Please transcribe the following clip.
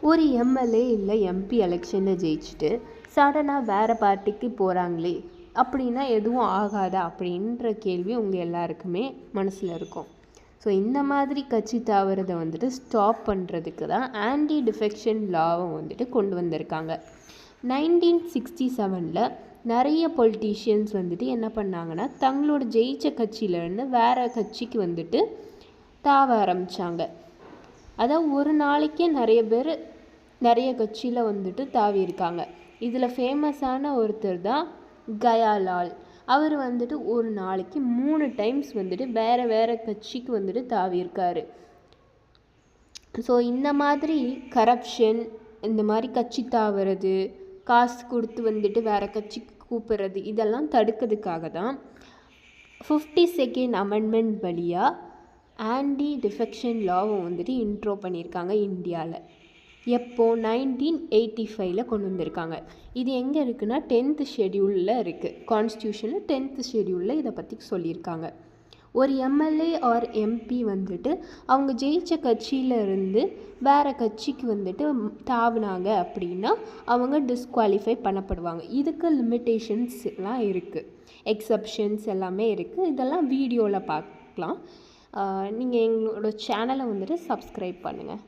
ஒரு எம்எல்ஏ இல்லை எம்பி எலெக்ஷனில் ஜெயிச்சுட்டு சடனாக வேறு பார்ட்டிக்கு போகிறாங்களே அப்படின்னா எதுவும் ஆகாதா அப்படின்ற கேள்வி உங்கள் எல்லாருக்குமே மனசில் இருக்கும். ஸோ இந்த மாதிரி கட்சி தாவறதை ஸ்டாப் பண்ணுறதுக்கு தான் ஆன்டி டிஃபெக்ஷன் லாவை கொண்டு வந்திருக்காங்க. 1967 நிறைய பொலிட்டீஷியன்ஸ் என்ன பண்ணாங்கன்னா தங்களோட ஜெயிச்ச கட்சியிலேருந்து வேறு கட்சிக்கு தாவ ஆரம்பித்தாங்க. அதான் ஒரு நாளைக்கே நிறைய பேர் நிறைய கட்சியில் தாவி இருக்காங்க. இதில் ஃபேமஸான ஒருத்தர் தான் கயாலால். அவர் ஒரு நாளைக்கு 3 டைம்ஸ் வேறு கட்சிக்கு தாவி இருக்காரு. ஸோ இந்த மாதிரி கரப்ஷன், இந்த மாதிரி கட்சி தாவுறது, காசு கொடுத்து வேறு கட்சிக்கு கூப்பிட்றது, இதெல்லாம் தடுக்கிறதுக்காக தான் 52nd அமெண்ட்மெண்ட் வழியாக ஆன்டி டிஃபெக்ஷன் லாவை இன்ட்ரோ பண்ணியிருக்காங்க இந்தியாவில். எப்போ 1985 கொண்டு வந்திருக்காங்க. இது எங்கே இருக்குன்னா 10th ஷெட்யூலில் இருக்குது. கான்ஸ்டியூஷனில் 10th ஷெட்யூலில் இதை பற்றி சொல்லியிருக்காங்க. ஒரு எம்எல்ஏ ஆர் எம்பி அவங்க ஜெயிச்ச கட்சியிலேருந்து வேறு கட்சிக்கு தாவுனாங்க அப்படின்னா அவங்க டிஸ்குவாலிஃபை பண்ணப்படுவாங்க. இதுக்கு லிமிட்டேஷன்ஸ் எல்லாம் இருக்குது, எக்ஸப்ஷன்ஸ் எல்லாமே இருக்குது. இதெல்லாம் வீடியோவில் பார்க்கலாம். நீங்கள் எங்களோட சேனலை சப்ஸ்கிரைப் பண்ணுங்கள்.